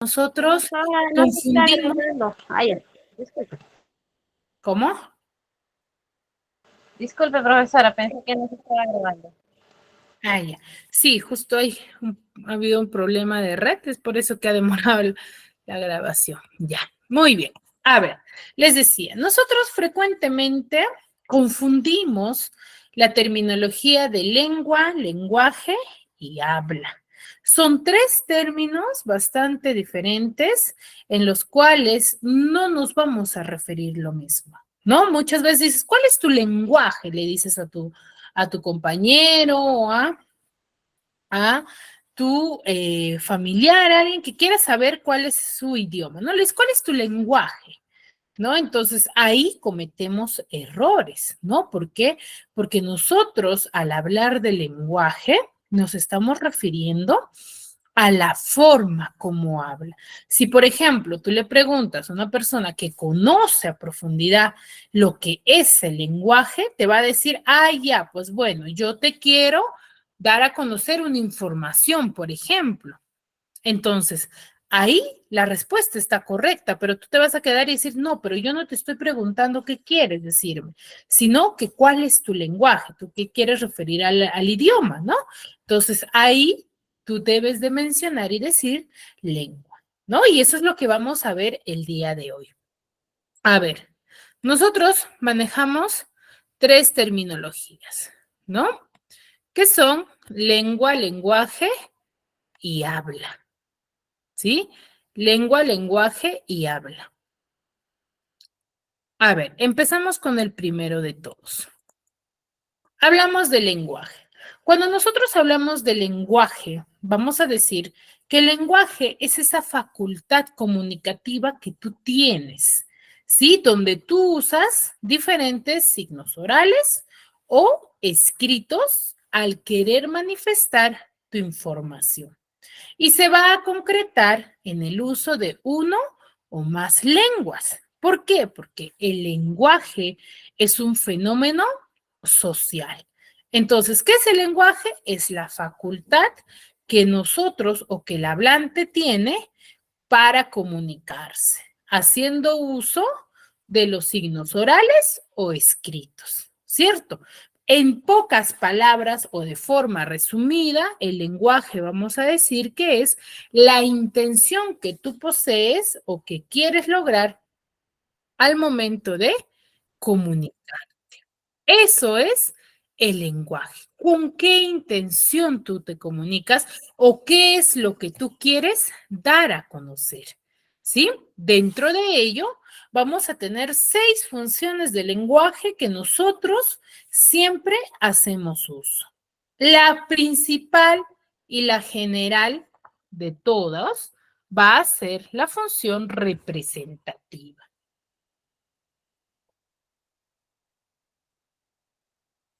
Nosotros No se está confundimos. grabando. Ay, disculpe. ¿Cómo? Disculpe, profesora, pensé que no se estaba grabando. Ah, ya. Sí, justo ha habido un problema de red, es por eso que ha demorado la grabación. Ya, muy bien. A ver, les decía, nosotros frecuentemente confundimos la terminología de lengua, lenguaje y habla. Son tres términos bastante diferentes en los cuales no nos vamos a referir lo mismo, ¿no? Muchas veces dices, ¿cuál es tu lenguaje? Le dices a tu compañero o a tu familiar, alguien que quiera saber cuál es su idioma, ¿no? ¿Cuál es tu lenguaje? ¿No? Entonces ahí cometemos errores, ¿no? ¿Por qué? Porque nosotros al hablar de lenguaje nos estamos refiriendo a la forma como habla. Si, por ejemplo, tú le preguntas a una persona que conoce a profundidad lo que es el lenguaje, te va a decir, ah, ya, pues bueno, yo te quiero dar a conocer una información, por ejemplo. Entonces, ahí la respuesta está correcta, pero tú te vas a quedar y decir, no, pero yo no te estoy preguntando qué quieres decirme, sino que cuál es tu lenguaje, tú qué quieres referir al idioma, ¿no? Entonces, ahí tú debes de mencionar y decir lengua, ¿no? Y eso es lo que vamos a ver el día de hoy. A ver, nosotros manejamos tres terminologías, ¿no? Que son lengua, lenguaje y habla. ¿Sí? Lengua, lenguaje y habla. A ver, empezamos con el primero de todos. Hablamos de lenguaje. Cuando nosotros hablamos de lenguaje, vamos a decir que el lenguaje es esa facultad comunicativa que tú tienes, ¿sí? Donde tú usas diferentes signos orales o escritos al querer manifestar tu información. Y se va a concretar en el uso de uno o más lenguas. ¿Por qué? Porque el lenguaje es un fenómeno social. Entonces, ¿qué es el lenguaje? Es la facultad que nosotros o que el hablante tiene para comunicarse, haciendo uso de los signos orales o escritos, ¿cierto? En pocas palabras o de forma resumida, el lenguaje vamos a decir que es la intención que tú posees o que quieres lograr al momento de comunicar. Eso es el lenguaje. ¿Con qué intención tú te comunicas o qué es lo que tú quieres dar a conocer? ¿Sí? Dentro de ello, vamos a tener 6 funciones de lenguaje que nosotros siempre hacemos uso. La principal y la general de todas va a ser la función representativa.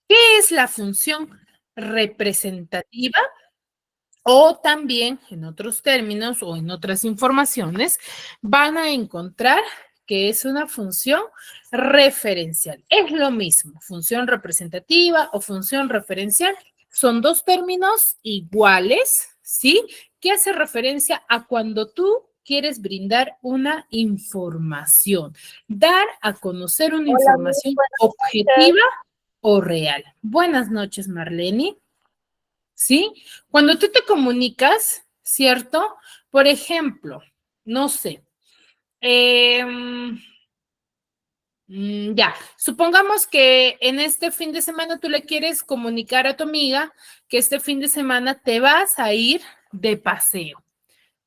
¿Qué es la función representativa? O también, en otros términos o en otras informaciones, van a encontrar que es una función referencial. Es lo mismo, función representativa o función referencial. Son dos términos iguales, ¿sí? Que hace referencia a cuando tú quieres brindar una información, dar a conocer una Hola, muy información buenas objetiva noches. o real. Buenas noches, Marlene. ¿Sí? Cuando tú te comunicas, ¿cierto? Por ejemplo, no sé, eh, ya, supongamos que en este fin de semana tú le quieres comunicar a tu amiga que este fin de semana te vas a ir de paseo,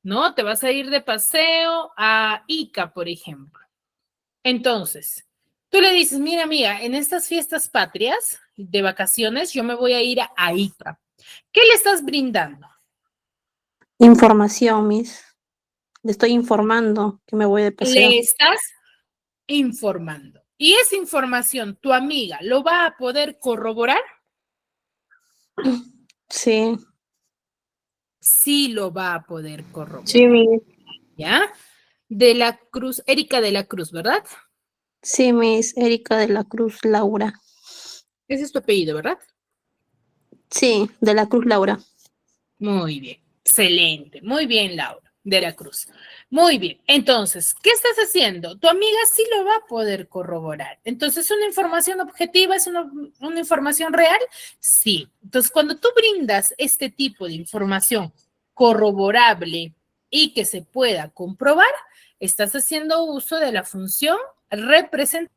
¿no? Te vas a ir de paseo a Ica, por ejemplo. Entonces, tú le dices, mira, amiga, en estas fiestas patrias de vacaciones yo me voy a ir a Ica. ¿Qué le estás brindando? Información, Miss. Le estoy informando que me voy de paseo. Le estás informando. Y esa información, tu amiga, ¿lo va a poder corroborar? Sí, Sí lo va a poder Sí, corroborar. Miss. ¿Ya? De la Cruz, Erika de la Cruz, ¿verdad? sí, Miss Erika de la Cruz Laura. Ese es tu apellido, ¿verdad? Sí, de la Cruz Laura. Muy bien. Excelente. Muy bien, Laura. de la Cruz. Muy bien, entonces, ¿qué estás haciendo? Tu amiga sí lo va a poder corroborar. Entonces, ¿una información objetiva es una información real? Sí. Entonces, cuando tú brindas este tipo de información corroborable y que se pueda comprobar, estás haciendo uso de la función representativa.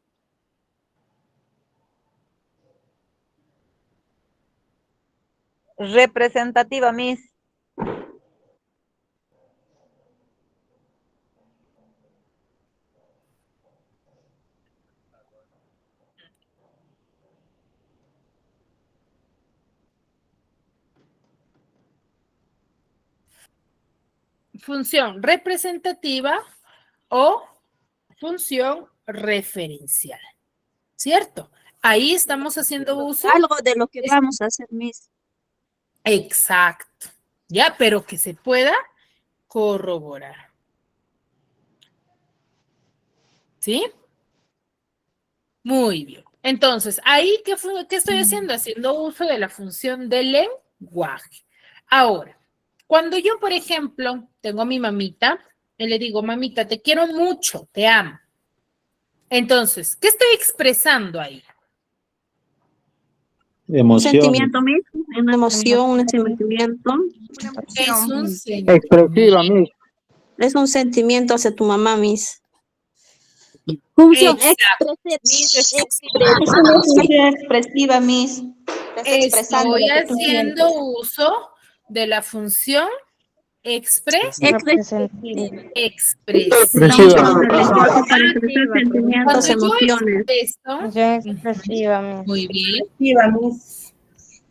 Representativa, Miss. Función representativa o función referencial, ¿cierto? Ahí estamos haciendo uso. Algo de lo que vamos a hacer, Miss. Exacto, ya, pero que se pueda corroborar. ¿Sí? Muy bien. Entonces, ahí, ¿qué estoy haciendo? Haciendo uso de la función del lenguaje. Ahora, cuando yo, por ejemplo, tengo a mi mamita y le digo, mamita, te quiero mucho, te amo. Entonces, ¿qué estoy expresando ahí? Un Emoción. sentimiento, Miss. Una emoción, un sentimiento. Es un Expresiva, Miss. Es un sentimiento hacia tu mamá, Miss. Función Exacto. Es una función expresiva, Miss. Estás expresando Estoy lo que tú haciendo sientes. uso de la función expresiva. Expresiva. Para expresar sentimientos, Cuando yo emociones. expreso, muy bien,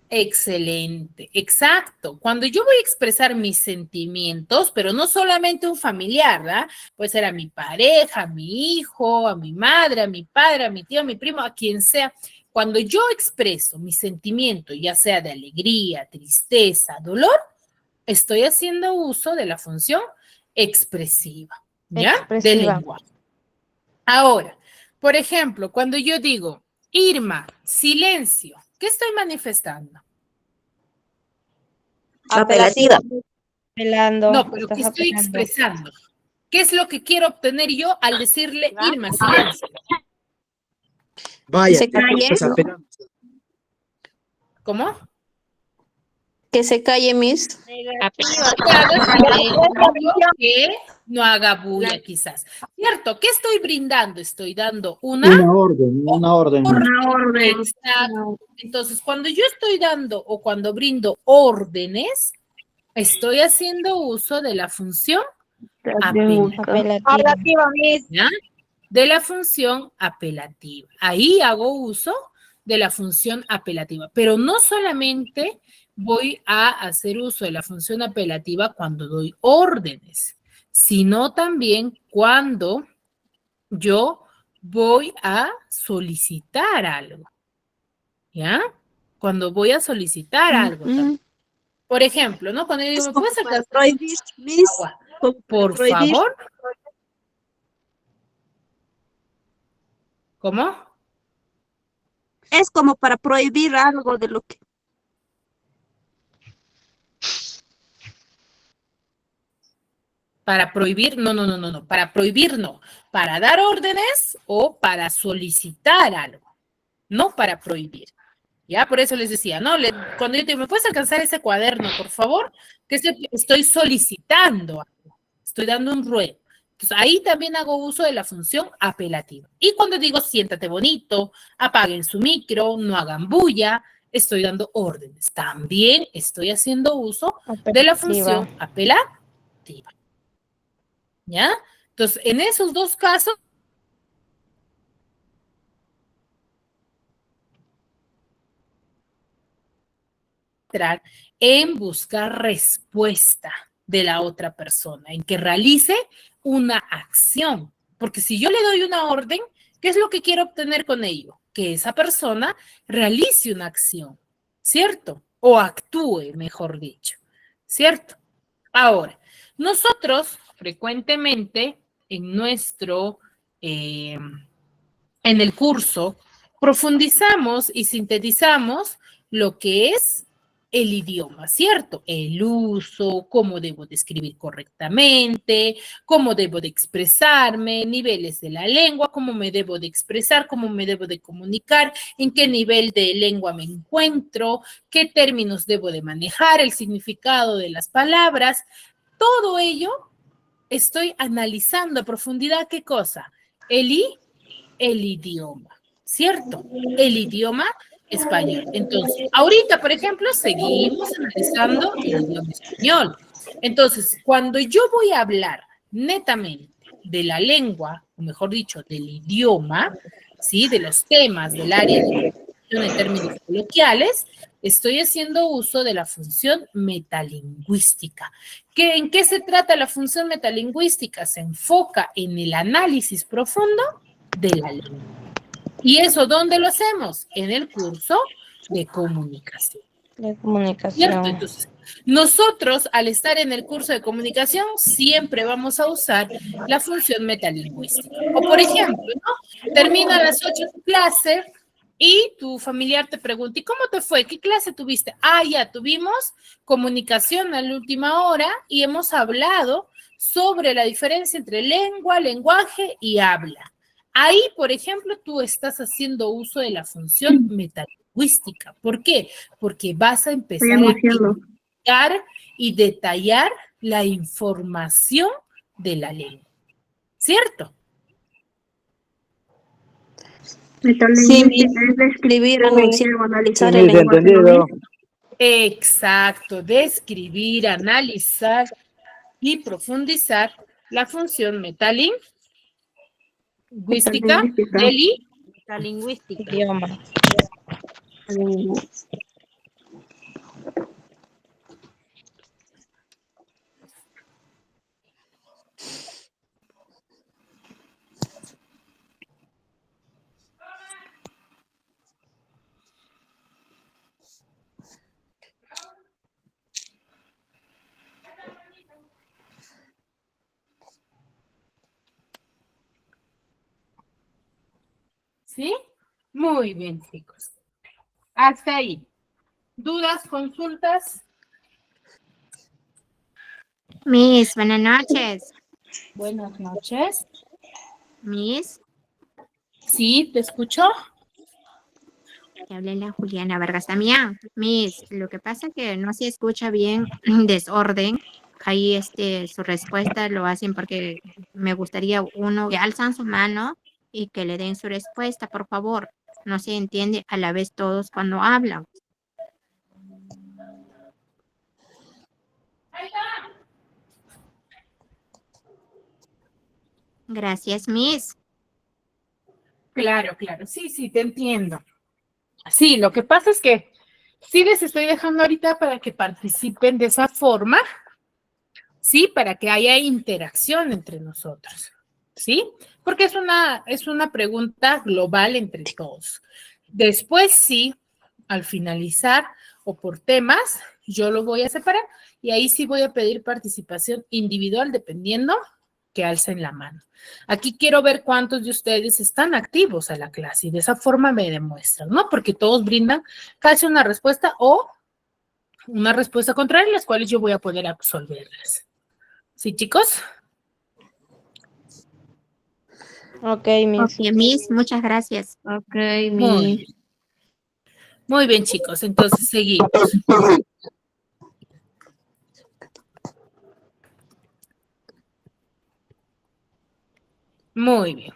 excelente, exacto. Cuando yo voy a expresar mis sentimientos, pero no solamente un familiar, ¿verdad? Puede ser a mi pareja, a mi hijo, a mi madre, a mi padre, a mi tío, a mi primo, a quien sea. Cuando yo expreso mi sentimiento, ya sea de alegría, tristeza, dolor, estoy haciendo uso de la función expresiva, ¿ya? Del lenguaje. Ahora, por ejemplo, cuando yo digo, Irma, silencio, ¿qué estoy manifestando? Apelativa. No, pero ¿qué estoy expresando? ¿Qué es lo que quiero obtener yo al decirle, Irma, silencio? Vaya, se calle. ¿Cómo? Que se calle, Miss. Que no haga bulla, quizás. ¿Cierto? ¿Qué estoy brindando? Estoy dando Una orden. Una orden. Exacto. Entonces, cuando yo estoy dando o cuando brindo órdenes, estoy haciendo uso de la función Apelativa, Miss. ¿ya? De la función apelativa. Ahí hago uso de la función apelativa, pero no solamente voy a hacer uso de la función apelativa cuando doy órdenes, sino también cuando yo voy a solicitar algo, ¿ya? Cuando voy a solicitar algo también. Por ejemplo, ¿no? Cuando yo digo, ¿me puedes alcanzar Prohibir, Miss. agua? Como para Por prohibir. favor. ¿Cómo? Es como para prohibir algo de lo que. Para prohibir, no, para prohibir no, para dar órdenes o para solicitar algo, no para prohibir. Ya, por eso les decía, ¿no? Cuando yo te digo, ¿me puedes alcanzar ese cuaderno, por favor? Que estoy solicitando algo, estoy dando un ruego. Entonces, ahí también hago uso de la función apelativa. Y cuando digo, siéntate bonito, apaguen su micro, no hagan bulla, estoy dando órdenes. También estoy haciendo uso de la función apelativa. ¿Ya? Entonces, en esos dos casos, en buscar respuesta de la otra persona, en que realice una acción. Porque si yo le doy una orden, ¿qué es lo que quiero obtener con ello? Que esa persona realice una acción, ¿cierto? O actúe, mejor dicho, ¿cierto? Ahora, nosotros frecuentemente en nuestro, en el curso, profundizamos y sintetizamos lo que es el idioma, ¿cierto? El uso, cómo debo de escribir correctamente, cómo debo de expresarme, niveles de la lengua, cómo me debo de expresar, cómo me debo de comunicar, en qué nivel de lengua me encuentro, qué términos debo de manejar, el significado de las palabras. Todo ello estoy analizando a profundidad, ¿qué cosa? El idioma, ¿cierto? El idioma español. Entonces, ahorita, por ejemplo, seguimos analizando el idioma español. Entonces, cuando yo voy a hablar netamente de la lengua, o mejor dicho, del idioma, ¿sí? De los temas del área de en términos coloquiales, estoy haciendo uso de la función metalingüística. ¿En qué se trata la función metalingüística? Se enfoca en el análisis profundo de la lengua. ¿Y eso dónde lo hacemos? En el curso de comunicación. De ¿Cierto? comunicación. Entonces, nosotros al estar en el curso de comunicación siempre vamos a usar la función metalingüística. O por ejemplo, ¿no? Termina a las 8 tu clase y tu familiar te pregunta, ¿y cómo te fue? ¿Qué clase tuviste? Ah, ya tuvimos comunicación a la última hora y hemos hablado sobre la diferencia entre lengua, lenguaje y habla. Ahí, por ejemplo, tú estás haciendo uso de la función metalingüística. ¿Por qué? Porque vas a Estoy empezar a anunciando. explicar y detallar la información de la lengua. ¿Cierto? Metalingüística es describir, anunciar o Sí, analizar el Miss, lenguaje, ¿no, entendido. Miss? Exacto, describir, analizar y profundizar la función metalingüística Metalingüística. La lingüística. Idioma. ¿Sí? Muy bien, chicos. Hasta ahí. ¿Dudas, consultas? Miss, buenas noches. Buenas noches. Miss, Sí, te escucho. te habla la Juliana Vargas Damián. Miss, lo que pasa que no se escucha bien desorden. Ahí su respuesta lo hacen porque me gustaría uno que alzan su mano y que le den su respuesta, por favor. No se entiende a la vez todos cuando hablan. Gracias, Miss. Claro, claro. Sí, sí, te entiendo. Sí, lo que pasa es que sí les estoy dejando ahorita para que participen de esa forma, sí, para que haya interacción entre nosotros, ¿sí? Porque es una pregunta global entre todos. Después sí, al finalizar o por temas, yo lo voy a separar y ahí sí voy a pedir participación individual dependiendo que alcen la mano. Aquí quiero ver cuántos de ustedes están activos a la clase y de esa forma me demuestran, ¿no? Porque todos brindan casi una respuesta o una respuesta contraria, las cuales yo voy a poder absolverlas. ¿Sí, chicos? Ok, Miss. Ok, Miss, muchas gracias. Ok, Muy Miss. bien. Muy bien, chicos. Entonces, seguimos. Muy bien.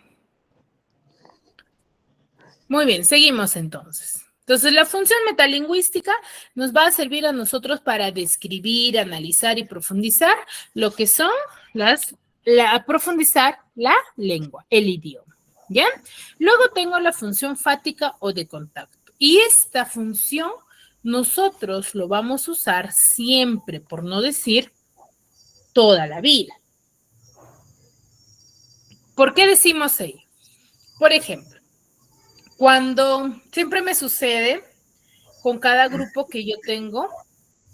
Muy bien, seguimos entonces. Entonces, la función metalingüística nos va a servir a nosotros para describir, analizar y profundizar lo que son profundizar la lengua, el idioma. ¿Ya? Luego tengo la función fática o de contacto. Y esta función nosotros lo vamos a usar siempre, por no decir toda la vida. ¿Por qué decimos ello? Por ejemplo, cuando siempre me sucede con cada grupo que yo tengo,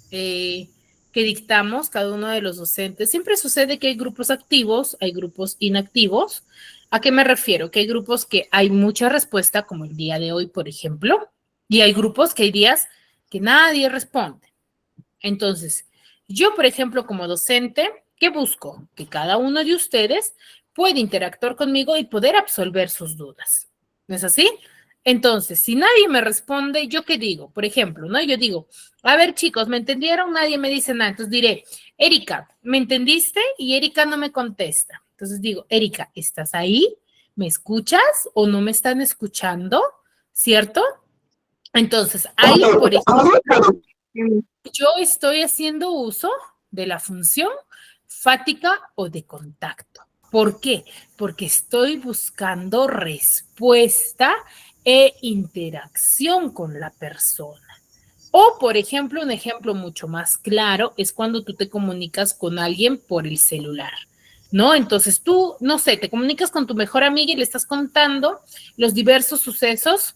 que dictamos, cada uno de los docentes, siempre sucede que hay grupos activos, hay grupos inactivos. ¿A qué me refiero? Que hay grupos que hay mucha respuesta, como el día de hoy, por ejemplo, y hay grupos que hay días que nadie responde. Entonces, yo, por ejemplo, como docente, ¿qué busco? Que cada uno de ustedes pueda interactuar conmigo y poder absolver sus dudas. ¿No es así? Entonces, si nadie me responde, ¿yo qué digo? Por ejemplo, ¿no? Yo digo, a ver, chicos, ¿me entendieron? Nadie me dice nada. Entonces diré, Erika, ¿me entendiste? Y Erika no me contesta. Entonces digo, Erika, ¿estás ahí? ¿Me escuchas o no me están escuchando? ¿Cierto? Entonces, ahí, por ejemplo, yo estoy haciendo uso de la función fática o de contacto. ¿Por qué? Porque estoy buscando respuesta e interacción con la persona. O, por ejemplo, un ejemplo mucho más claro es cuando tú te comunicas con alguien por el celular, ¿no? Entonces tú, no sé, te comunicas con tu mejor amiga y le estás contando los diversos sucesos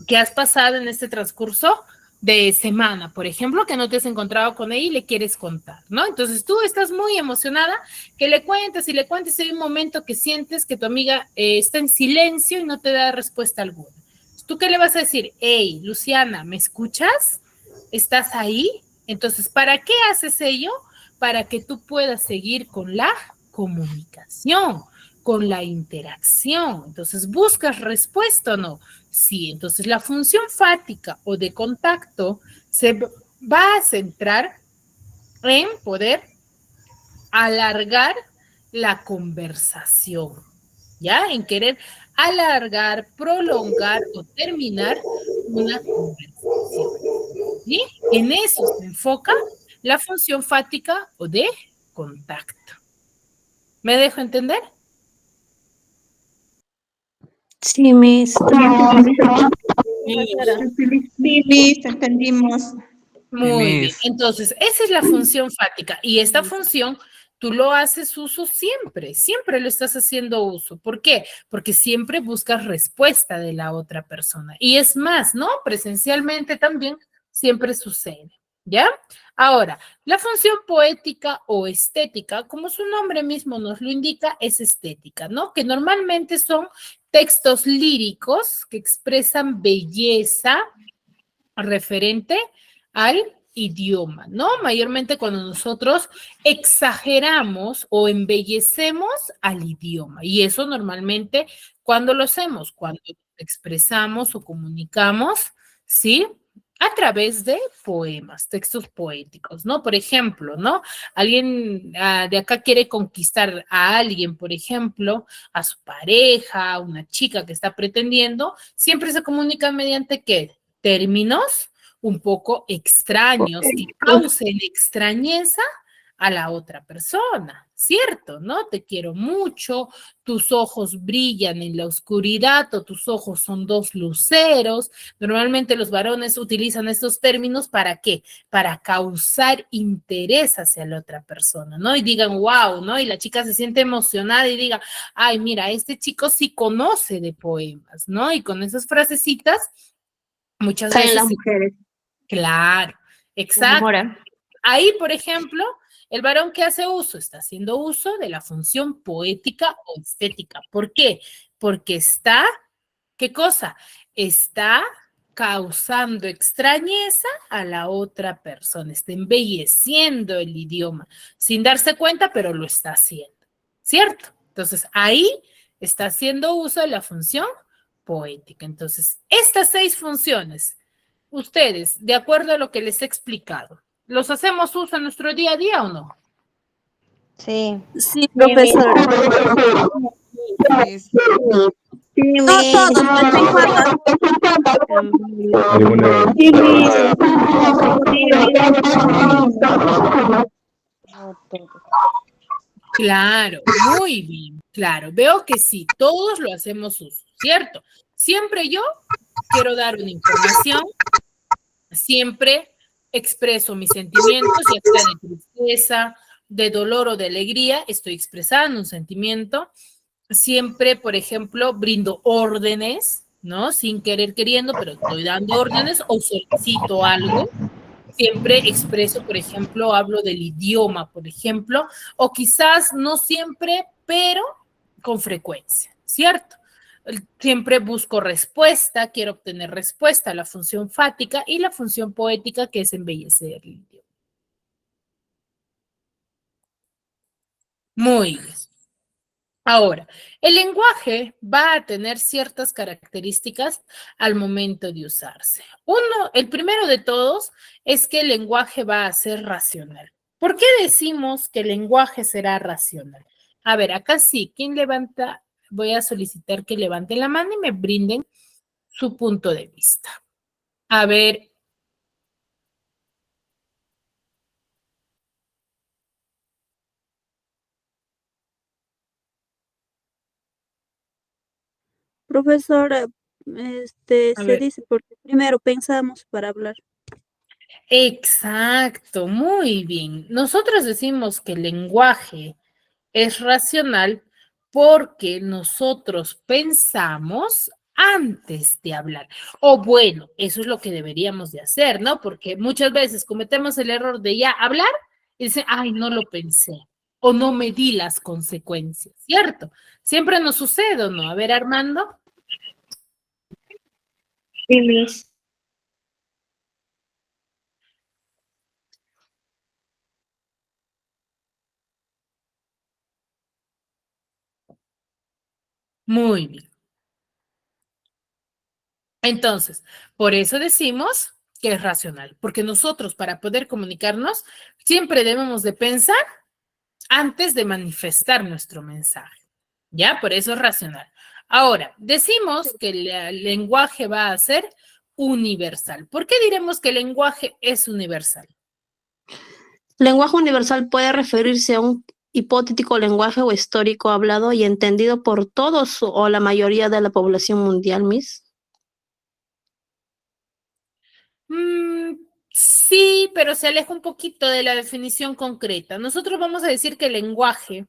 que has pasado en este transcurso de semana, por ejemplo, que no te has encontrado con ella y le quieres contar, ¿no? Entonces tú estás muy emocionada que le cuentes y hay un momento que sientes que tu amiga está en silencio y no te da respuesta alguna. ¿Tú qué le vas a decir? Hey, Luciana, ¿me escuchas? ¿Estás ahí? Entonces, ¿para qué haces ello? Para que tú puedas seguir con la comunicación, con la interacción. Entonces, ¿buscas respuesta o no? Sí, entonces la función fática o de contacto se va a centrar en poder alargar la conversación, ¿ya? En querer alargar, prolongar o terminar una conversación, ¿sí? En eso se enfoca la función fática o de contacto. ¿Me dejo entender? Sí, Miss. Sí, Miss, entendimos. Muy bien. Entonces, esa es la función fática. Y esta función tú lo haces uso siempre, siempre lo estás haciendo uso. ¿Por qué? Porque siempre buscas respuesta de la otra persona. Y es más, ¿no? Presencialmente también siempre sucede. ¿Ya? Ahora, la función poética o estética, como su nombre mismo nos lo indica, es estética, ¿no? Que normalmente son textos líricos que expresan belleza referente al idioma, ¿no? Mayormente cuando nosotros exageramos o embellecemos al idioma. Y eso normalmente, ¿cuándo lo hacemos? Cuando expresamos o comunicamos, ¿sí? A través de poemas, textos poéticos, ¿no? Por ejemplo, ¿no? Alguien de acá quiere conquistar a alguien, por ejemplo, a su pareja, a una chica que está pretendiendo, siempre se comunica mediante ¿qué? Términos un poco extraños que causen extrañeza a la otra persona, ¿cierto? ¿No? Te quiero mucho, tus ojos brillan en la oscuridad o tus ojos son dos luceros. Normalmente los varones utilizan estos términos ¿para qué? Para causar interés hacia la otra persona, ¿no? Y digan, wow, ¿no? Y la chica se siente emocionada y diga, ay, mira, este chico sí conoce de poemas, ¿no? Y con esas frasecitas, muchas Caen veces... las mujeres. Claro, exacto. Ahí, por ejemplo, el varón que hace uso está haciendo uso de la función poética o estética. ¿Por qué? Porque está, ¿qué cosa? Está causando extrañeza a la otra persona, está embelleciendo el idioma, sin darse cuenta, pero lo está haciendo, ¿cierto? Entonces, ahí está haciendo uso de la función poética. Entonces, estas 6 funciones ustedes, de acuerdo a lo que les he explicado, ¿los hacemos uso en nuestro día a día o no? Sí. Sí, profesora. No todos, no te importa. Claro, muy bien, claro. Veo que sí, todos lo hacemos uso, ¿cierto? Siempre yo quiero dar una información, siempre expreso mis sentimientos, ya sea de tristeza, de dolor o de alegría, estoy expresando un sentimiento. Siempre, por ejemplo, brindo órdenes, ¿no? Sin querer queriendo, pero estoy dando órdenes o solicito algo. Siempre expreso, por ejemplo, hablo del idioma, por ejemplo, o quizás no siempre, pero con frecuencia, ¿cierto? Siempre busco respuesta, quiero obtener respuesta, la función fática y la función poética, que es embellecer el idioma. Muy bien. Ahora, el lenguaje va a tener ciertas características al momento de usarse. El primero de todos es que el lenguaje va a ser racional. ¿Por qué decimos que el lenguaje será racional? A ver, acá sí, ¿quién levanta? Voy a solicitar que levanten la mano y me brinden su punto de vista. A ver, Profesora, a se ver. dice porque primero pensamos para hablar. Exacto, muy bien. Nosotros decimos que el lenguaje es racional porque nosotros pensamos antes de hablar. O bueno, eso es lo que deberíamos de hacer, ¿no? Porque muchas veces cometemos el error de ya hablar y decir, ay, no lo pensé o no me di las consecuencias, ¿cierto? Siempre nos sucede, ¿o no? A ver, Armando. Sí, Miss. Muy bien. Entonces, por eso decimos que es racional, porque nosotros para poder comunicarnos siempre debemos de pensar antes de manifestar nuestro mensaje, ¿ya? Por eso es racional. Ahora, decimos que el lenguaje va a ser universal. ¿Por qué diremos que el lenguaje es universal? Lenguaje universal puede referirse a un hipotético lenguaje o histórico hablado y entendido por todos o la mayoría de la población mundial, Miss. Sí, pero se aleja un poquito de la definición concreta. Nosotros vamos a decir que el lenguaje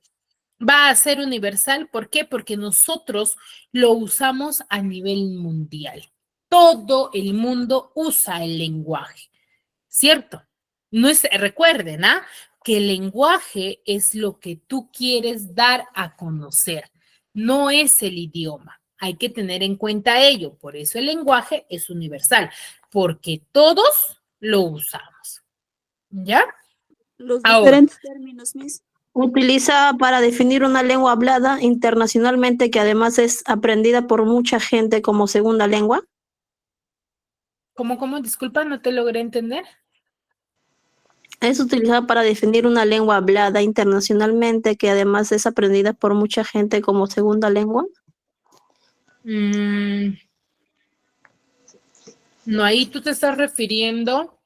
va a ser universal. ¿Por qué? Porque nosotros lo usamos a nivel mundial. Todo el mundo usa el lenguaje, ¿cierto? No es, recuerden, ¿ah? Que el lenguaje es lo que tú quieres dar a conocer, no es el idioma. Hay que tener en cuenta ello. Por eso el lenguaje es universal, porque todos lo usamos. ¿Ya? Los Ahora, diferentes términos, Miss. Utiliza para definir una lengua hablada internacionalmente que además es aprendida por mucha gente como segunda lengua. ¿cómo? Disculpa, no te logré entender. Es utilizada para definir una lengua hablada internacionalmente que además es aprendida por mucha gente como segunda lengua. No, ahí tú te estás refiriendo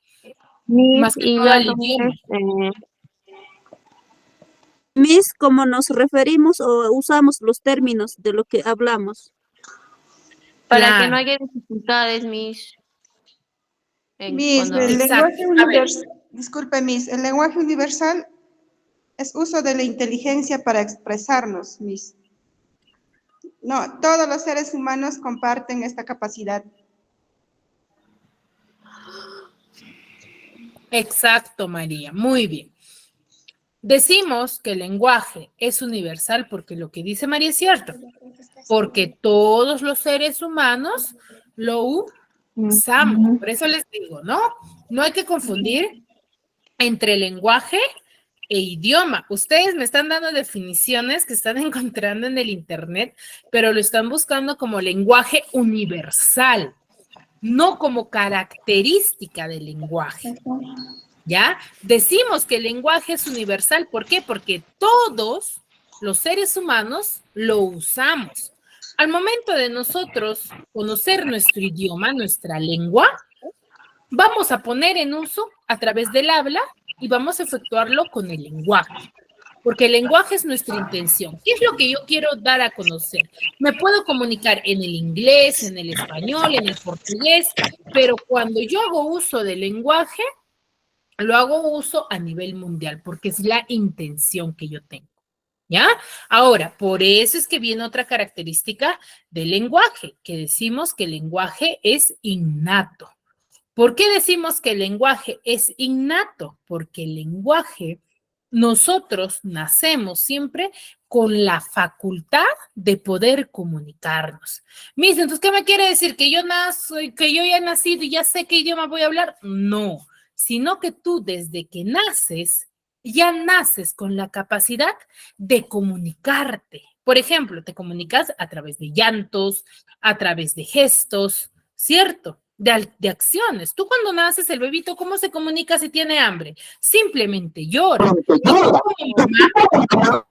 Miss, más que y todo ya al también idioma. Miss, como nos referimos o usamos los términos de lo que hablamos. para que Claro, no haya dificultades, Miss, Miss, cuando el lenguaje exacto. A ver, universal, disculpe, Miss, el lenguaje universal es uso de la inteligencia para expresarnos, Miss. No, todos los seres humanos comparten esta capacidad. exacto, María. Muy bien. Decimos que el lenguaje es universal porque lo que dice María es cierto, porque todos los seres humanos lo usamos. Por eso les digo, ¿no? No hay que confundir entre lenguaje e idioma. Ustedes me están dando definiciones que están encontrando en el internet, pero lo están buscando como lenguaje universal, no como característica del lenguaje. ¿Ya? Decimos que el lenguaje es universal. ¿Por qué? Porque todos los seres humanos lo usamos. Al momento de nosotros conocer nuestro idioma, nuestra lengua, vamos a poner en uso a través del habla y vamos a efectuarlo con el lenguaje. Porque el lenguaje es nuestra intención. ¿Qué es lo que yo quiero dar a conocer? Me puedo comunicar en el inglés, en el español, en el portugués, pero cuando yo hago uso del lenguaje, lo hago uso a nivel mundial porque es la intención que yo tengo. ¿Ya? Ahora, por eso es que viene otra característica del lenguaje, que decimos que el lenguaje es innato. ¿Por qué decimos que el lenguaje es innato? Porque el lenguaje, nosotros nacemos siempre con la facultad de poder comunicarnos. Miss, entonces, ¿qué me quiere decir? ¿Que que yo ya he nacido y ya sé qué idioma voy a hablar? No, sino que tú desde que naces, ya naces con la capacidad de comunicarte. Por ejemplo, te comunicas a través de llantos, a través de gestos, ¿cierto? De acciones. Tú cuando naces, el bebito, ¿cómo se comunica si tiene hambre? Simplemente llora. Y tú como mamá,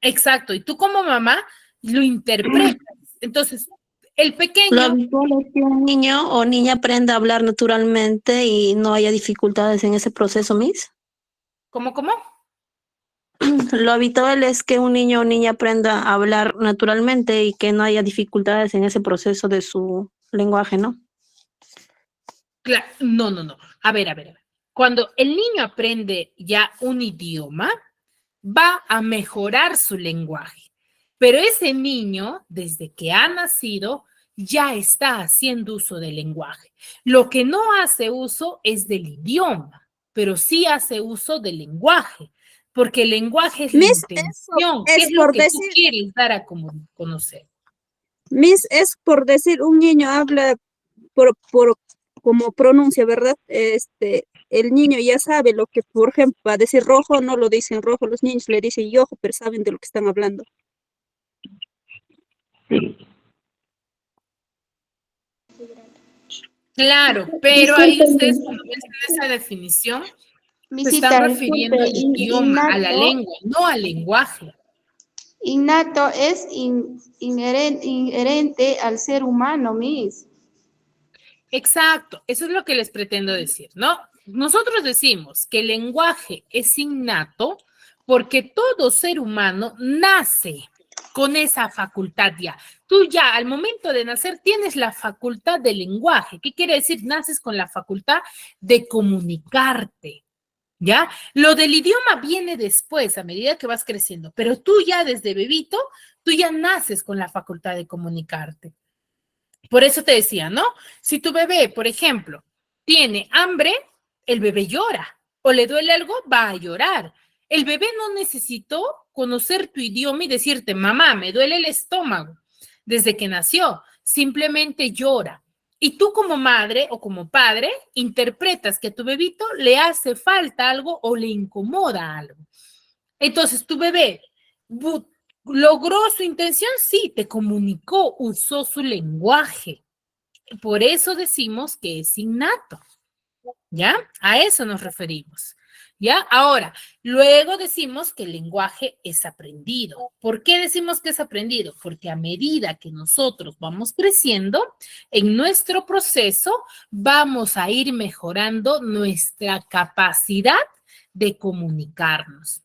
exacto, y tú como mamá lo interpretas. Entonces, el Lo pequeño, habitual es que un niño o niña aprenda a hablar naturalmente y no haya dificultades en ese proceso, Miss. ¿cómo? Lo habitual es que un niño o niña aprenda a hablar naturalmente y que no haya dificultades en ese proceso de su lenguaje, ¿no? No. A ver. Cuando el niño aprende ya un idioma, va a mejorar su lenguaje. Pero ese niño, desde que ha nacido, ya está haciendo uso del lenguaje. Lo que no hace uso es del idioma, pero sí hace uso del lenguaje, porque el lenguaje es la Miss, intención, eso que es es lo por que tú decir, quieres dar a conocer. Miss, es por decir, un niño habla por como pronuncia, ¿verdad? El niño ya sabe lo que, por ejemplo, va a decir rojo, no lo dicen rojo, los niños le dicen yojo, pero saben de lo que están hablando. Claro, pero ahí ustedes cuando ven esa definición, se están refiriendo al idioma, a la lengua, no al lenguaje. Innato es inherente al ser humano, Miss. Exacto, eso es lo que les pretendo decir, ¿no? Nosotros decimos que el lenguaje es innato porque todo ser humano nace con esa facultad ya. Tú ya al momento de nacer tienes la facultad del lenguaje. ¿Qué quiere decir? Naces con la facultad de comunicarte. ¿Ya? Lo del idioma viene después, a medida que vas creciendo, pero tú ya desde bebito, tú ya naces con la facultad de comunicarte. Por eso te decía, ¿no? Si tu bebé, por ejemplo, tiene hambre, el bebé llora, o le duele algo, va a llorar. El bebé no necesitó conocer tu idioma y decirte, mamá, me duele el estómago, desde que nació, simplemente llora. Y tú como madre o como padre interpretas que a tu bebito le hace falta algo o le incomoda algo. Entonces tu bebé logró su intención, sí, te comunicó, usó su lenguaje. Por eso decimos que es innato, ¿ya? A eso nos referimos, ¿ya? Ahora, luego decimos que el lenguaje es aprendido. ¿Por qué decimos que es aprendido? Porque a medida que nosotros vamos creciendo, en nuestro proceso vamos a ir mejorando nuestra capacidad de comunicarnos.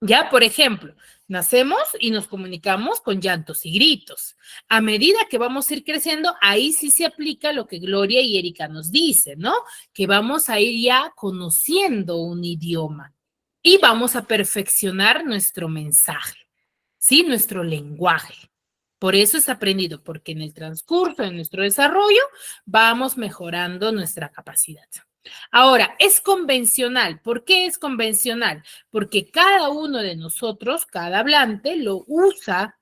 Ya, por ejemplo, nacemos y nos comunicamos con llantos y gritos. A medida que vamos a ir creciendo, ahí sí se aplica lo que Gloria y Erika nos dicen, ¿no? Que vamos a ir ya conociendo un idioma y vamos a perfeccionar nuestro mensaje, ¿sí? Nuestro lenguaje. Por eso es aprendido, porque en el transcurso de nuestro desarrollo vamos mejorando nuestra capacidad. Ahora, es convencional. ¿Por qué es convencional? Porque cada uno de nosotros, cada hablante, lo usa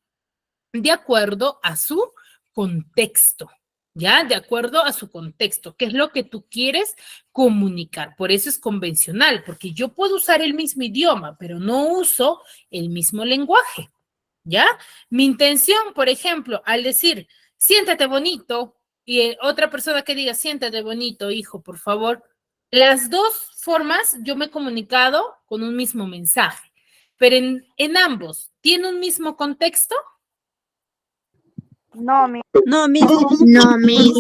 de acuerdo a su contexto, ¿ya? De acuerdo a su contexto, qué es lo que tú quieres comunicar. Por eso es convencional, porque yo puedo usar el mismo idioma, pero no uso el mismo lenguaje, ¿ya? Mi intención, por ejemplo, al decir, siéntate bonito, y otra persona que diga, siéntate bonito, hijo, por favor, las dos formas yo me he comunicado con un mismo mensaje, pero en ambos, ¿tiene un mismo contexto? No, Miss. No, Miss. No, Miss.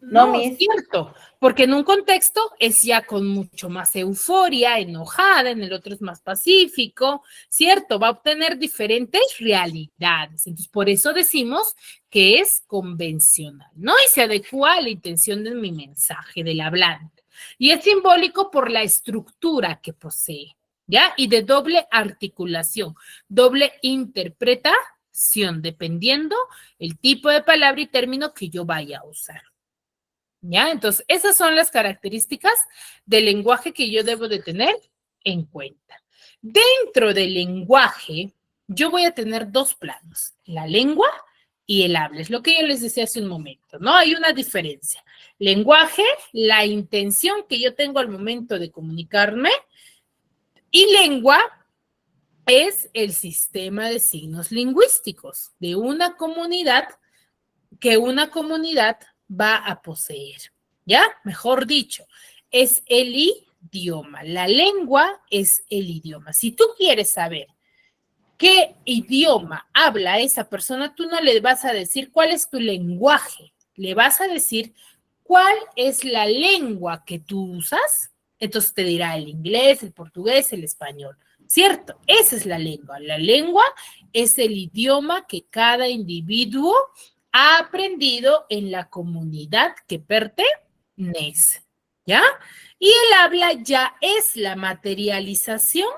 No, Miss. es cierto, porque en un contexto es ya con mucho más euforia, enojada, en el otro es más pacífico, ¿cierto? Va a obtener diferentes realidades. Entonces, por eso decimos que es convencional, ¿no? Y se adecua a la intención de mi mensaje, del hablante. Y es simbólico por la estructura que posee, ¿ya? Y de doble articulación, doble interpretación, dependiendo el tipo de palabra y término que yo vaya a usar. ¿Ya? Entonces, esas son las características del lenguaje que yo debo de tener en cuenta. Dentro del lenguaje, yo voy a tener dos planos, la lengua y el habla. Es lo que yo les decía hace un momento, ¿no? Hay una diferencia. Lenguaje, la intención que yo tengo al momento de comunicarme, y lengua es el sistema de signos lingüísticos de una comunidad que una comunidad va a poseer, ¿ya? Mejor dicho, es el idioma. La lengua es el idioma. Si tú quieres saber qué idioma habla esa persona, tú no le vas a decir cuál es tu lenguaje, le vas a decir cuál es la lengua que tú usas. Entonces te dirá el inglés, el portugués, el español, ¿cierto? Esa es la lengua. La lengua es el idioma que cada individuo ha aprendido en la comunidad que pertenece, ¿ya? Y el habla ya es la materialización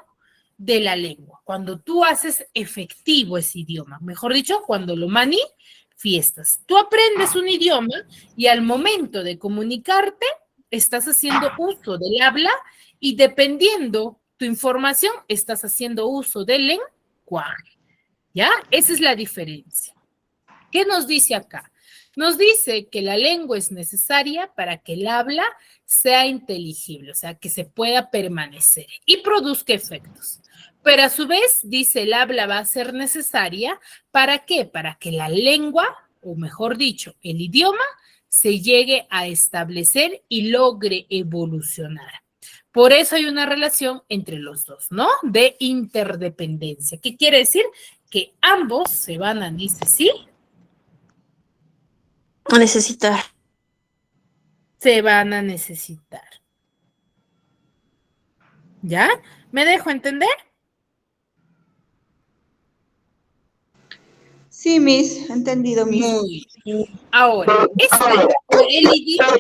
de la lengua, cuando tú haces efectivo ese idioma, mejor dicho, cuando lo manifiestas. Tú aprendes un idioma y al momento de comunicarte, estás haciendo uso del habla y dependiendo tu información, estás haciendo uso del lenguaje, ¿ya? Esa es la diferencia. ¿Qué nos dice acá? Nos dice que la lengua es necesaria para que el habla sea inteligible, o sea, que se pueda permanecer y produzca efectos. Pero a su vez, dice, el habla va a ser necesaria, ¿para qué? Para que la lengua, o mejor dicho, el idioma, se llegue a establecer y logre evolucionar. Por eso hay una relación entre los dos, ¿no? De interdependencia. ¿Qué quiere decir? Que ambos se van a necesitar. Se van a necesitar. ¿Ya? ¿Me dejo entender? Sí, Miss, entendido, Miss. Muy bien. Ahora, el idioma.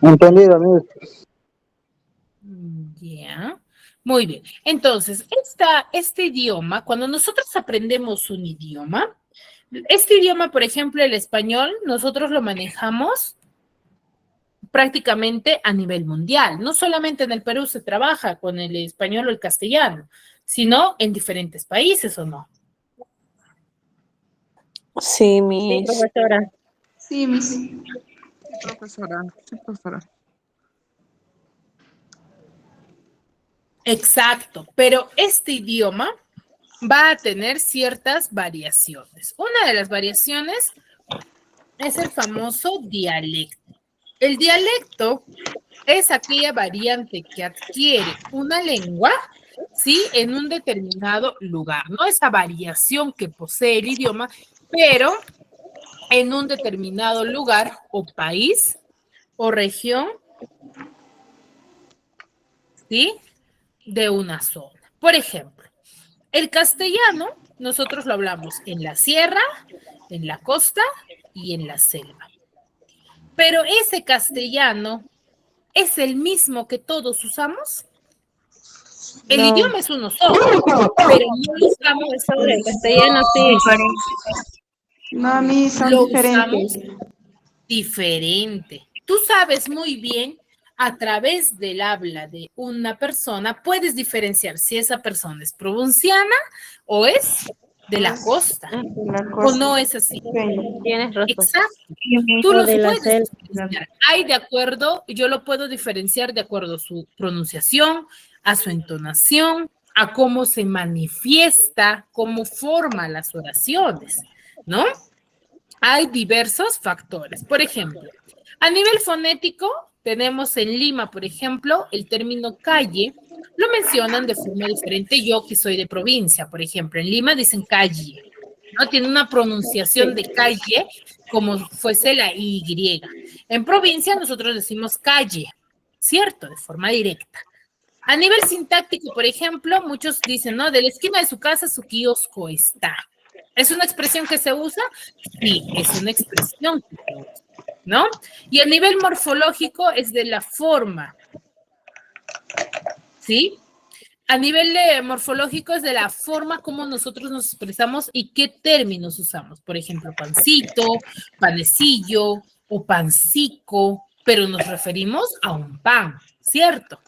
Entendido, Miss. Ya. Muy bien. Entonces, este idioma, cuando nosotros aprendemos un idioma, este idioma, por ejemplo, el español, nosotros lo manejamos prácticamente a nivel mundial. No solamente en el Perú se trabaja con el español o el castellano, sino en diferentes países, ¿o no? Sí, Miss. Profesora. Sí, Miss. Sí, profesora. Sí, profesora. Exacto, pero este idioma va a tener ciertas variaciones. Una de las variaciones es el famoso dialecto. El dialecto es aquella variante que adquiere una lengua, ¿sí? En un determinado lugar, ¿no? Esa variación que posee el idioma, pero en un determinado lugar o país o región, ¿sí? De una zona. Por ejemplo, el castellano, nosotros lo hablamos en la sierra, en la costa y en la selva. Pero ese castellano es el mismo que todos usamos. El idioma es uno solo, pero no lo usamos. Sobre el castellano, sí. No, Miss, son Lo diferentes. usamos diferente. Tú sabes muy bien, a través del habla de una persona, puedes diferenciar si esa persona es provinciana o es de la costa, o no es así. Tienes razón. Exacto. Tú O los de la puedes selva. diferenciar. Hay de acuerdo, yo lo puedo diferenciar de acuerdo a su pronunciación, a su entonación, a cómo se manifiesta, cómo forma las oraciones, ¿no? Hay diversos factores. Por ejemplo, a nivel fonético, tenemos en Lima, por ejemplo, el término calle, lo mencionan de forma diferente. Yo que soy de provincia, por ejemplo, en Lima dicen calle, ¿no? Tiene una pronunciación de calle como fuese la Y. En provincia nosotros decimos calle, ¿cierto? De forma directa. A nivel sintáctico, por ejemplo, muchos dicen, ¿no? De la esquina de su casa su kiosco está. ¿Es una expresión que se usa? Sí, es una expresión que se usa, ¿no? Y a nivel morfológico es de la forma, ¿sí? A nivel morfológico es de la forma como nosotros nos expresamos y qué términos usamos. Por ejemplo, pancito, panecillo o pancico, pero nos referimos a un pan, ¿cierto?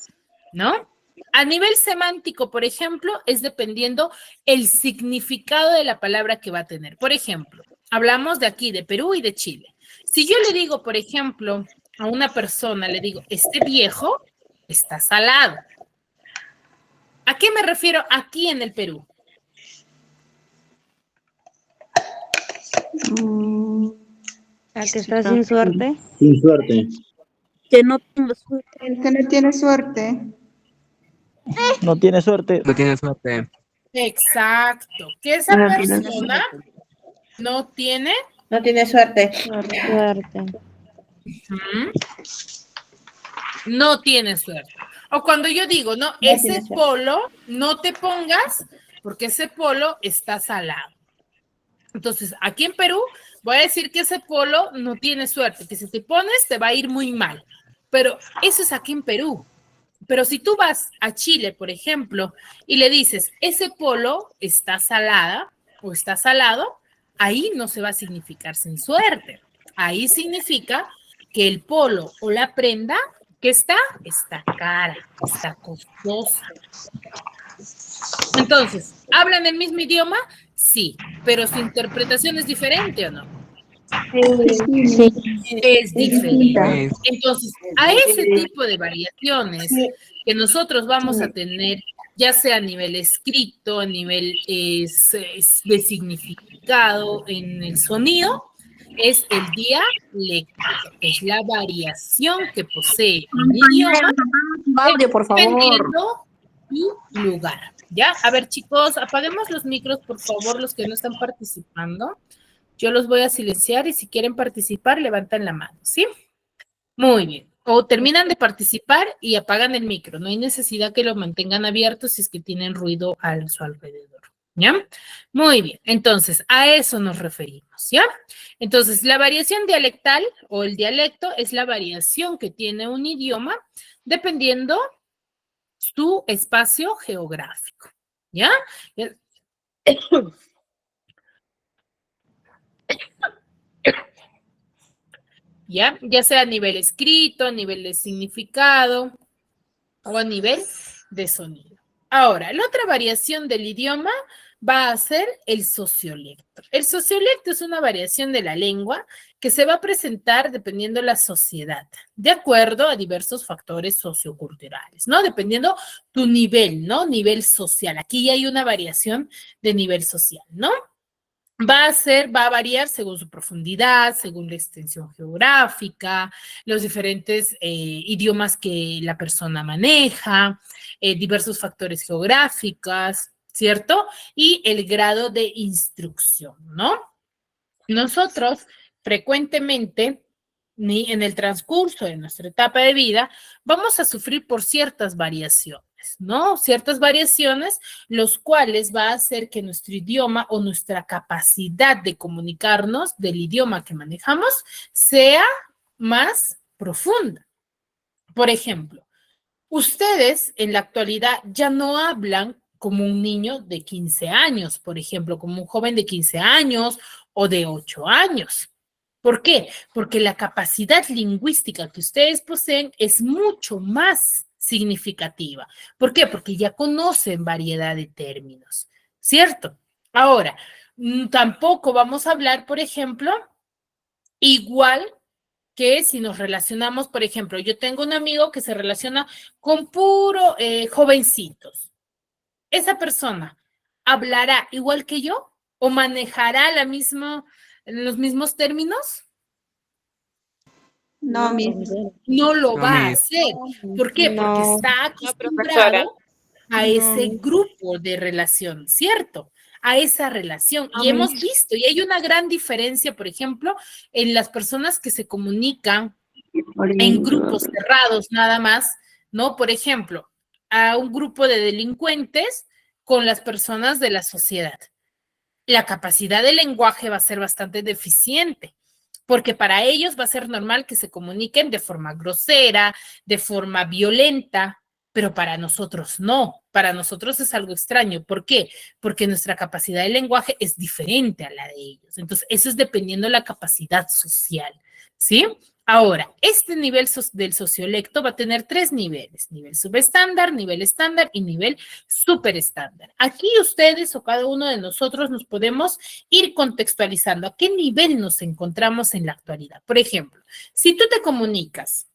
¿No? A nivel semántico, por ejemplo, es dependiendo el significado de la palabra que va a tener. Por ejemplo, hablamos de aquí, de Perú y de Chile. Si yo le digo, por ejemplo, a una persona, le digo, este viejo está salado. ¿A qué me refiero aquí en el Perú? ¿A que está sin suerte? Sin suerte. Que no tengo suerte. El que no tiene suerte. No tiene suerte. No tiene suerte. Exacto. Que esa persona no tiene No tiene suerte. Suerte. no tiene suerte. O cuando yo digo, no, ese polo no te pongas porque ese polo está salado. Entonces, aquí en Perú voy a decir que ese polo no tiene suerte, que si te pones te va a ir muy mal. Pero eso es aquí en Perú. Pero si tú vas a Chile, por ejemplo, y le dices, ese polo está salada o está salado, ahí no se va a significar sin suerte. Ahí significa que el polo o la prenda que está cara, está costosa. Entonces, ¿hablan el mismo idioma? Sí, pero su interpretación es diferente, ¿o no? Sí. Es diferente. Pues, Entonces, a ese tipo de variaciones que nosotros vamos a tener, ya sea a nivel escrito, a nivel de significado en el sonido, es el dialecto, es la variación que posee un idioma Audio, por favor. dependiendo su lugar. ¿Ya? A ver, chicos, apaguemos los micros, por favor, los que no están participando. Yo los voy a silenciar y si quieren participar, levantan la mano, ¿sí? Muy bien. O terminan de participar y apagan el micro. No hay necesidad que lo mantengan abierto si es que tienen ruido a su alrededor, ¿ya? Muy bien. Entonces, a eso nos referimos, ¿ya? Entonces, la variación dialectal o el dialecto es la variación que tiene un idioma dependiendo su espacio geográfico, ¿ya? Ya sea a nivel escrito, a nivel de significado o a nivel de sonido. Ahora, la otra variación del idioma va a ser el sociolecto. El sociolecto es una variación de la lengua que se va a presentar dependiendo de la sociedad, de acuerdo a diversos factores socioculturales, ¿no? Dependiendo tu nivel, ¿no? Nivel social. Aquí ya hay una variación de nivel social, ¿no? Va a variar según su profundidad, según la extensión geográfica, los diferentes idiomas que la persona maneja, diversos factores geográficos, ¿cierto? Y el grado de instrucción, ¿no? Nosotros frecuentemente, en el transcurso de nuestra etapa de vida, vamos a sufrir por ciertas variaciones, ¿no? Ciertas variaciones, los cuales va a hacer que nuestro idioma o nuestra capacidad de comunicarnos del idioma que manejamos sea más profunda. Por ejemplo, ustedes en la actualidad ya no hablan como un niño de 15 años, por ejemplo, como un joven de 15 años o de 8 años. ¿Por qué? Porque la capacidad lingüística que ustedes poseen es mucho más significativa. ¿Por qué? Porque ya conocen variedad de términos, ¿cierto? Ahora, tampoco vamos a hablar, por ejemplo, igual que si nos relacionamos, por ejemplo, yo tengo un amigo que se relaciona con puro jovencitos. ¿Esa persona hablará igual que yo o manejará los mismos términos? No, No lo No, va a Miss. hacer. ¿Por qué? Porque No. está acostumbrado a ese grupo de relación, ¿cierto? A esa relación. Y hemos visto, y hay una gran diferencia, por ejemplo, en las personas que se comunican en grupos cerrados nada más, ¿no? Por ejemplo, a un grupo de delincuentes con las personas de la sociedad. La capacidad de lenguaje va a ser bastante deficiente, porque para ellos va a ser normal que se comuniquen de forma grosera, de forma violenta, pero para nosotros no. Para nosotros es algo extraño. ¿Por qué? Porque nuestra capacidad de lenguaje es diferente a la de ellos. Entonces, eso es dependiendo de la capacidad social, ¿sí? Ahora, este nivel del sociolecto va a tener 3 niveles, nivel subestándar, nivel estándar y nivel superestándar. Aquí ustedes o cada uno de nosotros nos podemos ir contextualizando a qué nivel nos encontramos en la actualidad. Por ejemplo, si tú te comunicas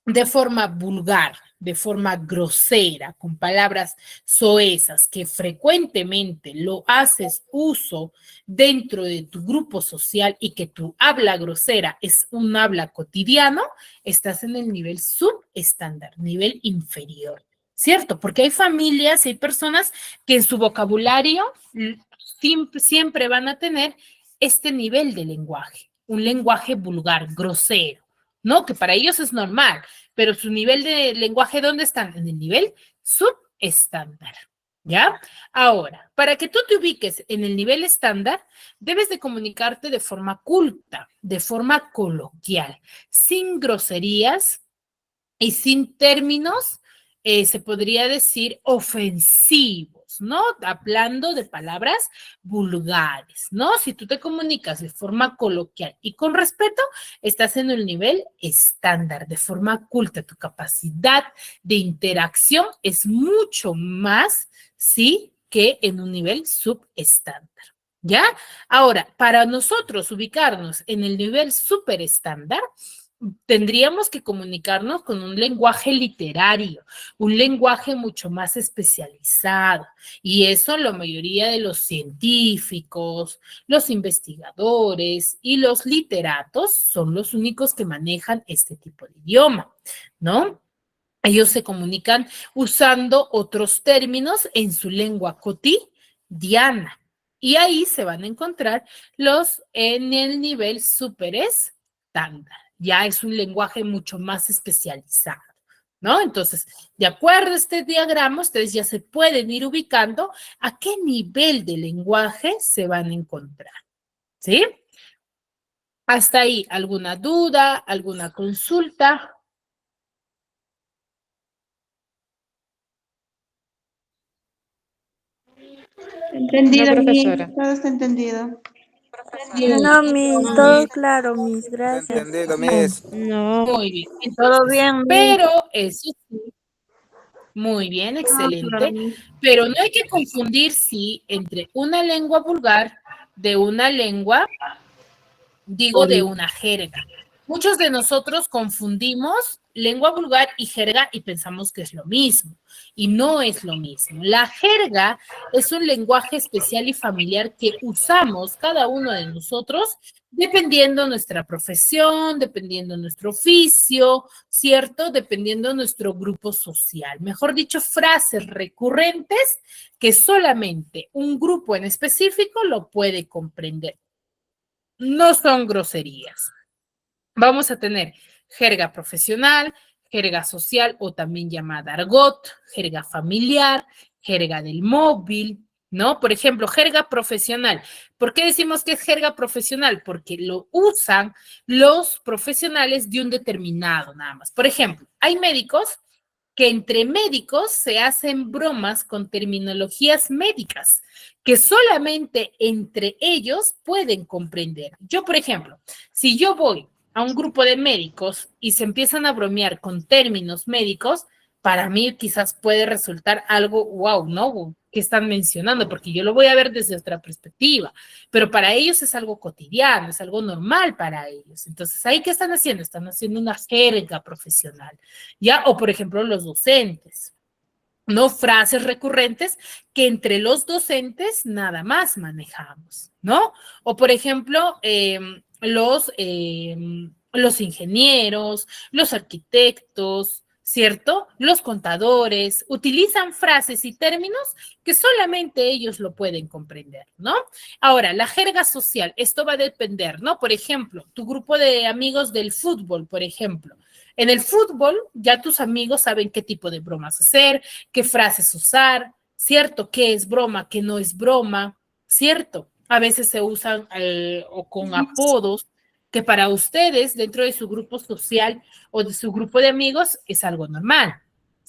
de forma vulgar, de forma grosera, con palabras soezas, que frecuentemente lo haces uso dentro de tu grupo social y que tu habla grosera es un habla cotidiano, estás en el nivel subestándar, nivel inferior, ¿cierto? Porque hay familias y hay personas que en su vocabulario siempre van a tener este nivel de lenguaje, un lenguaje vulgar, grosero, ¿no? Que para ellos es normal, pero su nivel de lenguaje, ¿dónde están? En el nivel subestándar, ¿ya? Ahora, para que tú te ubiques en el nivel estándar, debes de comunicarte de forma culta, de forma coloquial, sin groserías y sin términos, se podría decir, ofensivos, ¿no? Hablando de palabras vulgares, ¿no? Si tú te comunicas de forma coloquial y con respeto, estás en el nivel estándar, de forma culta. Tu capacidad de interacción es mucho más, ¿sí? Que en un nivel subestándar. ¿Ya? Ahora, para nosotros ubicarnos en el nivel superestándar, tendríamos que comunicarnos con un lenguaje literario, un lenguaje mucho más especializado. Y eso la mayoría de los científicos, los investigadores y los literatos son los únicos que manejan este tipo de idioma, ¿no? Ellos se comunican usando otros términos en su lengua cotidiana. Y ahí se van a encontrar los en el nivel super estándar. Ya es un lenguaje mucho más especializado, ¿no? Entonces, de acuerdo a este diagrama, ustedes ya se pueden ir ubicando a qué nivel de lenguaje se van a encontrar, ¿sí? Hasta ahí, ¿alguna duda, alguna consulta? Entendido, No, Miss. profesora. Todo está entendido. No, Miss, todo claro, Miss, gracias. Entendido, Miss. No, Muy bien. Todo Entonces, bien, Miss. pero eso sí, muy bien, Claro, excelente. Miss. Pero no hay que confundir, sí, entre una lengua vulgar de una lengua, digo, de una jerga. Muchos de nosotros confundimos lengua vulgar y jerga y pensamos que es lo mismo. Y no es lo mismo. La jerga es un lenguaje especial y familiar que usamos cada uno de nosotros dependiendo nuestra profesión, dependiendo nuestro oficio, ¿cierto? Dependiendo nuestro grupo social. Mejor dicho, frases recurrentes que solamente un grupo en específico lo puede comprender. No son groserías. Vamos a tener jerga profesional, jerga social o también llamada argot, jerga familiar, jerga del móvil, ¿no? Por ejemplo, jerga profesional. ¿Por qué decimos que es jerga profesional? Porque lo usan los profesionales de un determinado nada más. Por ejemplo, hay médicos que entre médicos se hacen bromas con terminologías médicas que solamente entre ellos pueden comprender. Yo, por ejemplo, si yo voy a un grupo de médicos y se empiezan a bromear con términos médicos, para mí quizás puede resultar algo, wow, ¿no? ¿Qué están mencionando? Porque yo lo voy a ver desde otra perspectiva, pero para ellos es algo cotidiano, es algo normal para ellos. Entonces, ¿ahí qué están haciendo? Están haciendo una jerga profesional, ¿ya? O, por ejemplo, los docentes, ¿no? Frases recurrentes que entre los docentes nada más manejamos, ¿no? O, por ejemplo, los ingenieros, los arquitectos, ¿cierto? Los contadores utilizan frases y términos que solamente ellos lo pueden comprender, ¿no? Ahora, la jerga social, esto va a depender, ¿no? Por ejemplo, tu grupo de amigos del fútbol, por ejemplo. En el fútbol, ya tus amigos saben qué tipo de bromas hacer, qué frases usar, ¿cierto? ¿Qué es broma, qué no es broma? ¿Cierto? A veces se usan o con apodos que para ustedes dentro de su grupo social o de su grupo de amigos es algo normal,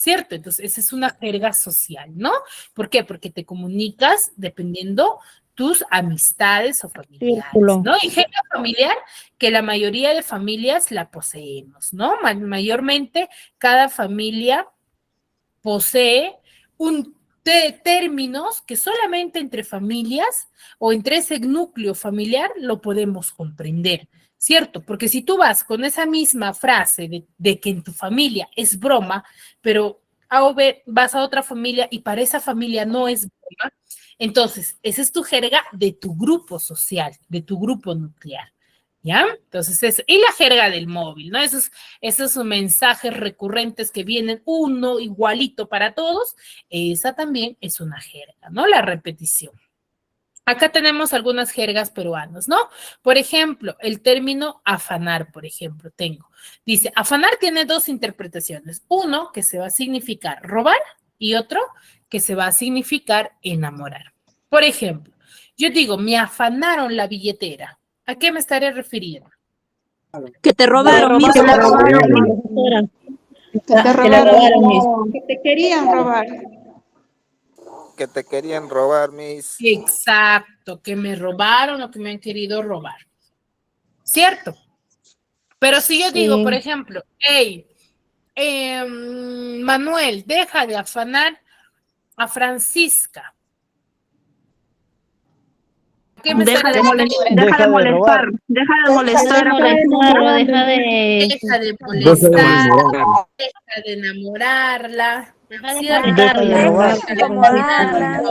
¿cierto? Entonces, esa es una jerga social, ¿no? ¿Por qué? Porque te comunicas dependiendo tus amistades o familiares, Círculo. ¿no? Y jerga familiar, que la mayoría de familias la poseemos, ¿no? Mayormente, cada familia posee términos que solamente entre familias o entre ese núcleo familiar lo podemos comprender, ¿cierto? Porque si tú vas con esa misma frase de que en tu familia es broma, pero A o B vas a otra familia y para esa familia no es broma, entonces esa es tu jerga de tu grupo social, de tu grupo nuclear. ¿Ya? Entonces, y la jerga del móvil, ¿no? Esos mensajes recurrentes que vienen uno igualito para todos, esa también es una jerga, ¿no? La repetición. Acá tenemos algunas jergas peruanas, ¿no? Por ejemplo, el término afanar, por ejemplo, tengo. Dice, afanar tiene dos interpretaciones. Uno que se va a significar robar y otro que se va a significar enamorar. Por ejemplo, yo digo, me afanaron la billetera. ¿A qué me estaré refiriendo? Que te robaron, Miss. Que te robaron, que te querían robar. Que te querían robar, Miss. Exacto, que me robaron o que me han querido robar. ¿Cierto? Pero si yo digo, por ejemplo, hey, Manuel, deja de afanar a Francisca. ¿Qué me Deja estaré de molestar, refiriendo? deja de molestar, deja de molestar. Deja de molestar, deja de enamorarla. Deja de ¿cierto? molestarla.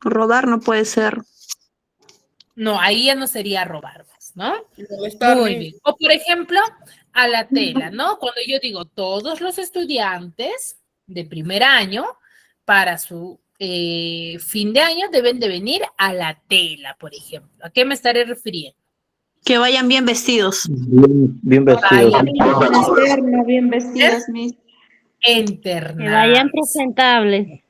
Robar no puede ser. No, ahí ya no sería robar, ¿no? Muy bien. O por ejemplo, a la tela, ¿no? Cuando yo digo todos los estudiantes de primer año para su fin de año deben de venir a la tela, por ejemplo. ¿A qué me estaré refiriendo? Que vayan bien vestidos. Bien vestidos. Bien vestidos, Miss. Internados. Que vayan presentables.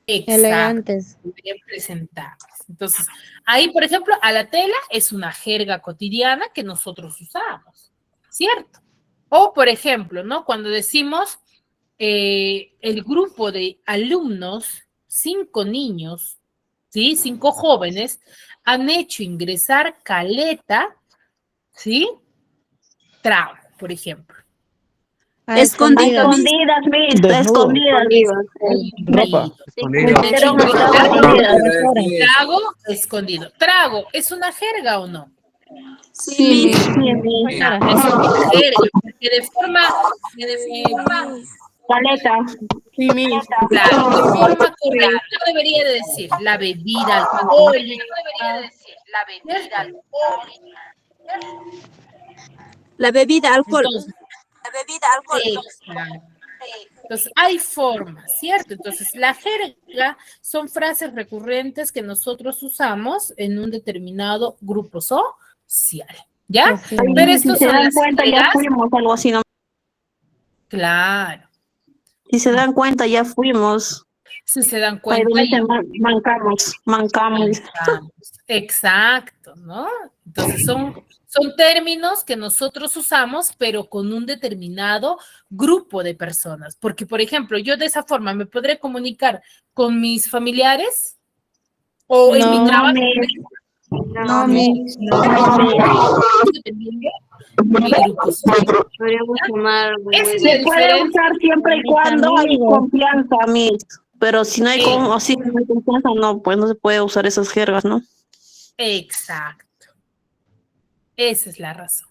Exacto, Elegantes. bien presentables. Entonces, ahí, por ejemplo, a la tela es una jerga cotidiana que nosotros usamos, ¿cierto? O, por ejemplo, ¿no? Cuando decimos el grupo de alumnos, 5 niños, ¿sí? 5 jóvenes, han hecho ingresar caleta, ¿sí? Trago, por ejemplo. Escondido. Escondidas, Miss, Desnudo. escondidas. Ropa. Trago escondido. Trago, ¿es una jerga o no? Sí, Miss. Ya, es una jerga, porque de forma Caleta. claro, de forma correcta, no debería de decir la bebida alcohólica. La bebida, alcohol. Entonces, exacto. Entonces, hay formas, ¿cierto? Entonces, la jerga son frases recurrentes que nosotros usamos en un determinado grupo social, ¿ya? Pero Si estos se son dan las cuenta, ya jergas, fuimos, algo así, ¿no? claro. Si se dan cuenta, ya fuimos. Si se dan Ahí cuenta, donde ya mancamos. pensamos. Exacto, ¿no? Entonces, son términos que nosotros usamos, pero con un determinado grupo de personas. Porque, por ejemplo, yo de esa forma me podré comunicar con mis familiares o en mi trabajo. No, Miss. Dependiendo de mi grupo social. Podríamos sumar. Esa es la Se puede diferencia. usar siempre y cuando hay confianza, Miss. Pero si no hay, Sí. si no hay confianza, no, pues no se puede usar esas jergas, ¿no? Exacto. Esa es la razón.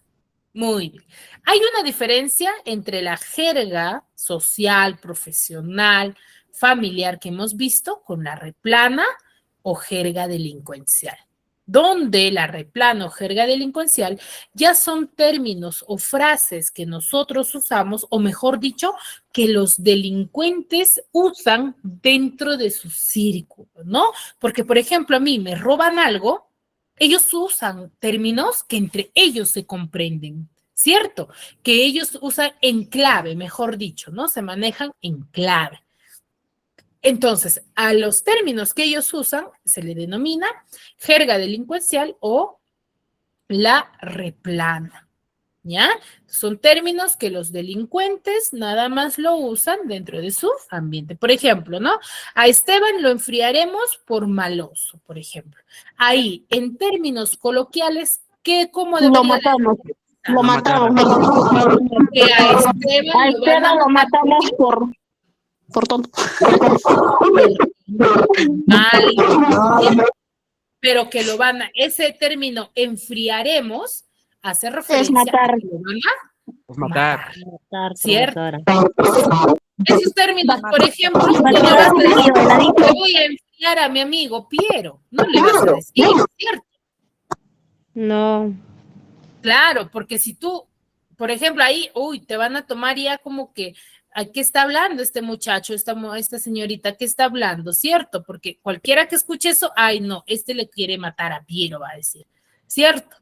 Muy bien. Hay una diferencia entre la jerga social, profesional, familiar que hemos visto con la replana o jerga delincuencial, donde la replana o jerga delincuencial ya son términos o frases que nosotros usamos, o mejor dicho, que los delincuentes usan dentro de su círculo, ¿no? Porque, por ejemplo, a mí me roban algo, ellos usan términos que entre ellos se comprenden, ¿cierto? Que ellos usan en clave, mejor dicho, ¿no? Se manejan en clave. Entonces, a los términos que ellos usan se le denomina jerga delincuencial o la replana. ¿Ya? Son términos que los delincuentes nada más lo usan dentro de su ambiente. Por ejemplo, ¿no? A Esteban lo enfriaremos por maloso, por ejemplo. Ahí, en términos coloquiales, ¿cómo Lo debería matamos. de Lo matamos. que a Esteban A lo van a Esteban lo matar matamos por tonto. mal, pero que lo van a, ese término enfriaremos hace referencia matar. a que lo van a Matar. Matar, ¿cierto? profesora. Esos términos, por ejemplo, tú le vas a decir, te voy a enfriar a mi amigo Piero, no le vas a decir, ¿cierto? No. Claro, porque si tú, por ejemplo, ahí, te van a tomar ya como que, ¿a qué está hablando este muchacho, esta señorita, qué está hablando, cierto? Porque cualquiera que escuche eso, ay, no, este le quiere matar a Piero, va a decir, ¿cierto?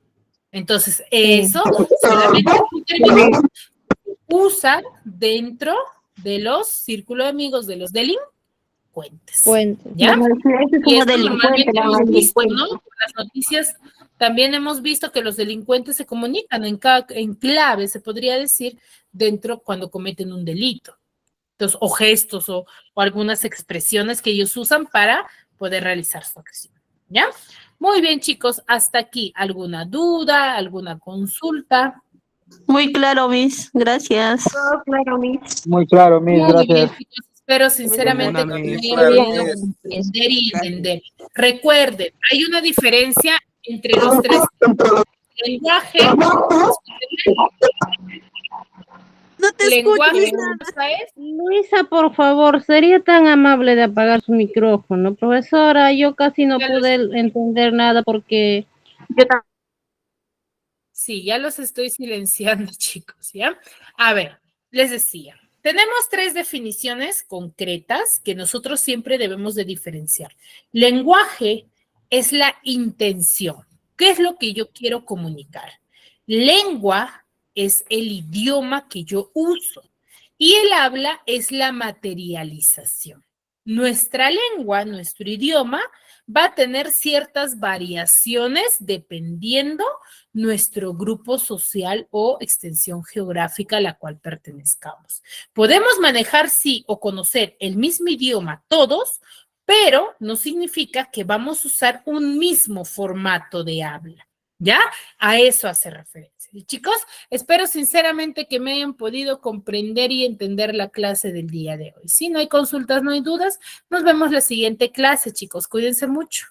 Entonces, eso solamente es un término que usan dentro de los círculos de amigos de los delincuentes. Puente. ¿Ya? Ese es Y como esto delincuente. normalmente hemos visto, ¿no? Las noticias también hemos visto que los delincuentes se comunican en clave, se podría decir, dentro cuando cometen un delito. Entonces, o gestos o algunas expresiones que ellos usan para poder realizar su acción. ¿Ya? Muy bien, chicos, hasta aquí. ¿Alguna duda, alguna consulta? Muy claro, Miss. Gracias. Muy claro, Miss, Muy bien, gracias. chicos. Espero sinceramente Ninguna, que me Miss. hayan Claro, podido Miss. comprender y entender. Recuerden, hay una diferencia entre los tres lenguaje. No te escucho, Lenguaje Luisa. es Luisa, por favor, ¿sería tan amable de apagar su micrófono? Profesora, yo casi no pude entender nada porque... sí, ya los estoy silenciando, chicos, ¿ya? A ver, les decía, tenemos tres definiciones concretas que nosotros siempre debemos de diferenciar. Lenguaje es la intención. ¿Qué es lo que yo quiero comunicar? Lengua es el idioma que yo uso y el habla es la materialización. Nuestra lengua, nuestro idioma, va a tener ciertas variaciones dependiendo nuestro grupo social o extensión geográfica a la cual pertenezcamos. Podemos manejar, sí, o conocer el mismo idioma todos, pero no significa que vamos a usar un mismo formato de habla. ¿Ya? A eso hace referencia. Y chicos, espero sinceramente que me hayan podido comprender y entender la clase del día de hoy. Si no hay consultas, no hay dudas, nos vemos la siguiente clase, chicos. Cuídense mucho.